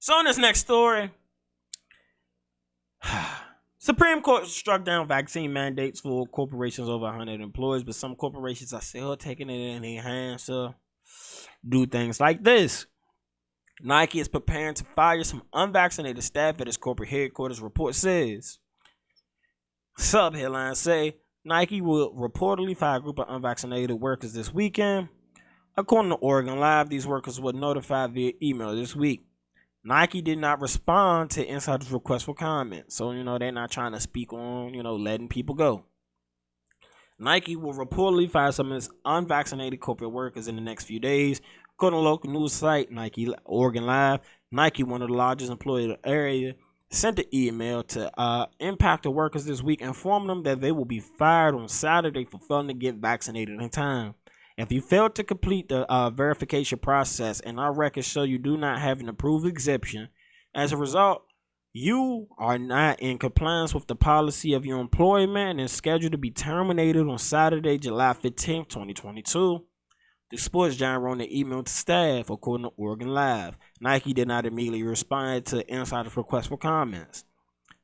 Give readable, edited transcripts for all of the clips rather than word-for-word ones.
So in this next story, Supreme Court struck down vaccine mandates for corporations over 100 employees, but some corporations are still taking it in their hands to do things like this. Nike is preparing to fire some unvaccinated staff at its corporate headquarters, report says. Sub-headlines say Nike will reportedly fire a group of unvaccinated workers this weekend. According to Oregon Live, these workers were notified via email this week. Nike did not respond to insiders' request for comment. So, they're not trying to speak on, letting people go. Nike will reportedly fire some of its unvaccinated corporate workers in the next few days. According to local news site Nike Oregon Live, Nike, one of the largest employers in the area, sent an email to impacted workers this week, informing them that they will be fired on Saturday for failing to get vaccinated in time. If you fail to complete the verification process and our records show you do not have an approved exemption, as a result, you are not in compliance with the policy of your employment and is scheduled to be terminated on Saturday, July 15th, 2022. The sports giant wrote an email to staff, according to Oregon Live. Nike did not immediately respond to insiders' request for comments.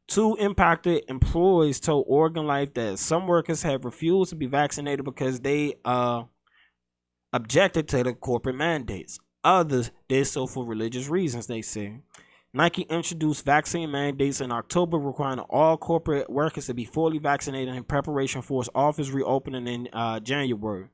Two impacted employees told Oregon Live that some workers have refused to be vaccinated because they objected to the corporate mandates. Others did so for religious reasons, they say. Nike introduced vaccine mandates in October, requiring all corporate workers to be fully vaccinated in preparation for its office reopening in January.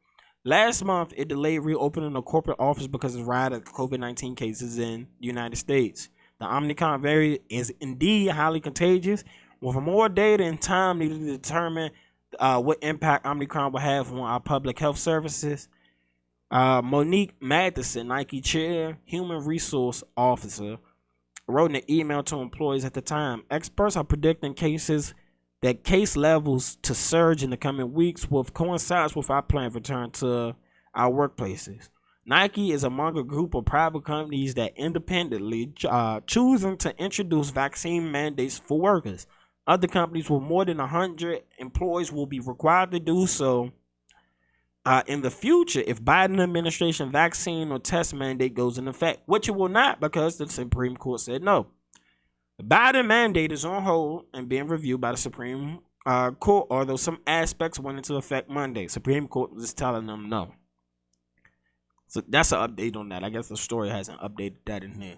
Last month, it delayed reopening the corporate office because of the rise of COVID-19 cases in the United States. The Omicron variant is indeed highly contagious, with more data and time needed to determine what impact Omicron will have on our public health services. Monique Matheson, Nike chair, human resource officer, wrote in an email to employees at the time. Experts are predicting case levels to surge in the coming weeks, which coincides with our planned return to our workplaces. Nike is among a group of private companies that independently choosing to introduce vaccine mandates for workers. Other companies with more than 100 employees will be required to do so in the future if Biden administration vaccine or test mandate goes into effect, which it will not because the Supreme Court said no. The Biden mandate is on hold and being reviewed by the Supreme Court, although some aspects went into effect Monday. Supreme Court was telling them no. So that's an update on that. I guess the story hasn't updated that in here.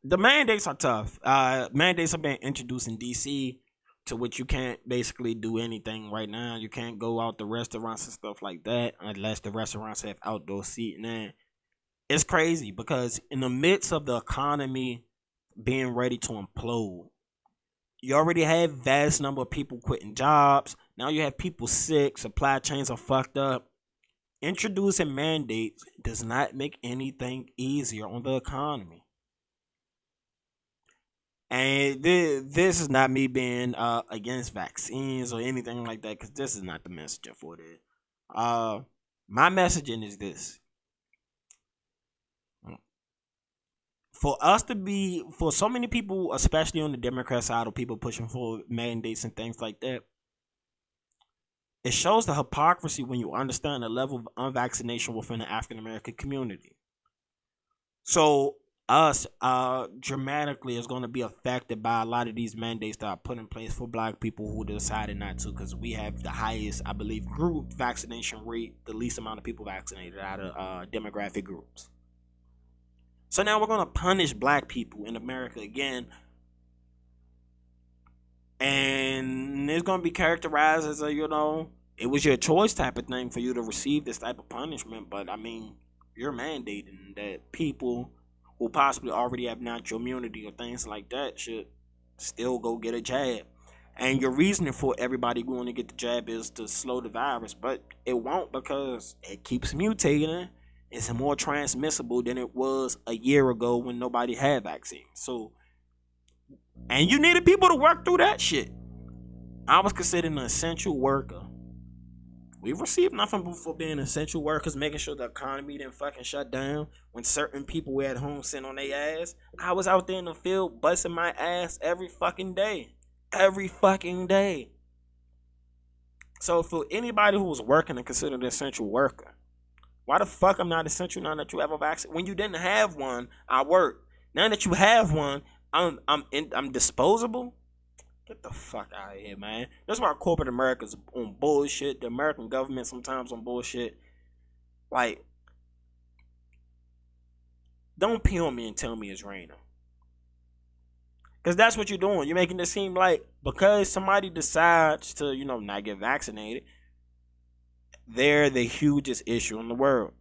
The mandates are tough. Mandates are being introduced in D.C., to which you can't basically do anything right now. You can't go out to restaurants and stuff like that unless the restaurants have outdoor seating. And it's crazy because in the midst of the economy being ready to implode, you already have vast number of people quitting jobs. Now you have people sick. Supply chains are fucked up. Introducing mandates does not make anything easier on the economy. And this is not me being against vaccines or anything like that, because this is not the messaging for this. My messaging is this. For so many people, especially on the Democrat side, of people pushing for mandates and things like that, it shows the hypocrisy when you understand the level of unvaccination within the African American community. So us dramatically is going to be affected by a lot of these mandates that are put in place for black people who decided not to, because we have the highest, I believe, group vaccination rate, the least amount of people vaccinated out of demographic groups. So now we're going to punish black people in America again, and it's going to be characterized as a, it was your choice type of thing for you to receive this type of punishment. But I mean, you're mandating that people who possibly already have natural immunity or things like that should still go get a jab. And your reasoning for everybody going to get the jab is to slow the virus, but it won't, because it keeps mutating. It's more transmissible than it was a year ago when nobody had vaccines. So, and you needed people to work through that shit. I was considered an essential worker. We received nothing for being essential workers, making sure the economy didn't fucking shut down when certain people were at home sitting on their ass. I was out there in the field busting my ass every fucking day. Every fucking day. So for anybody who was working and considered an essential worker, Why the fuck I'm not essential now that you have a vaccine? When you didn't have one, I worked. Now that you have one, I'm disposable. Get the fuck out of here, man. That's why corporate America's on bullshit. The American government sometimes on bullshit. Like, don't pee on me and tell me it's raining. Because that's what you're doing. You're making it seem like because somebody decides to, not get vaccinated, they're the hugest issue in the world.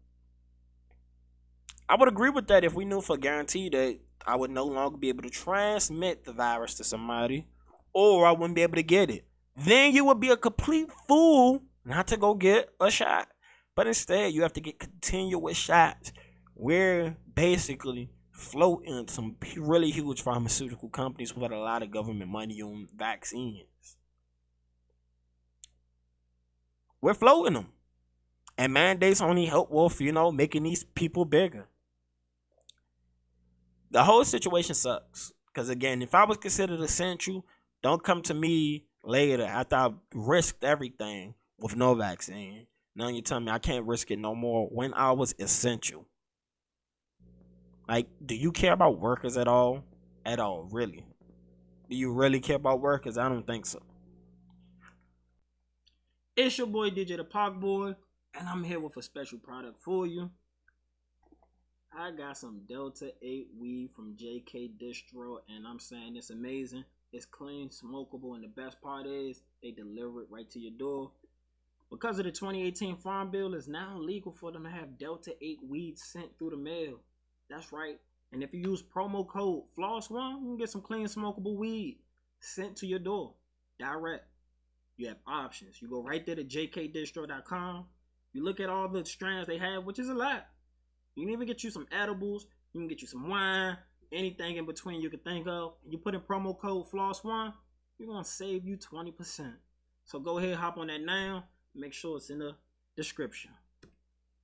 I would agree with that if we knew for guarantee that I would no longer be able to transmit the virus to somebody, or I wouldn't be able to get it. Then you would be a complete fool not to go get a shot. But instead, you have to get continuous shots. We're basically floating some really huge pharmaceutical companies with a lot of government money on vaccines. We're floating them. And mandates only help with, making these people bigger. The whole situation sucks. Because again, if I was considered essential, don't come to me later after I've risked everything with no vaccine. Now you tell me I can't risk it no more when I was essential. Like, do you care about workers at all? At all, really? Do you really care about workers? I don't think so. It's your boy DJTheParkBoy, and I'm here with a special product for you. I got some Delta 8 weed from JK Distro, and I'm saying it's amazing. It's clean, smokable, and the best part is they deliver it right to your door. Because of the 2018 Farm Bill, it's now legal for them to have Delta 8 weed sent through the mail. That's right. And if you use promo code FLOSS1, you can get some clean, smokable weed sent to your door direct. You have options. You go right there to jkdistro.com. You look at all the strands they have, which is a lot. You can even get you some edibles. You can get you some wine. Anything in between you can think of. You put in promo code FLOSS1, you're going to save you 20%. So go ahead, hop on that now. Make sure it's in the description.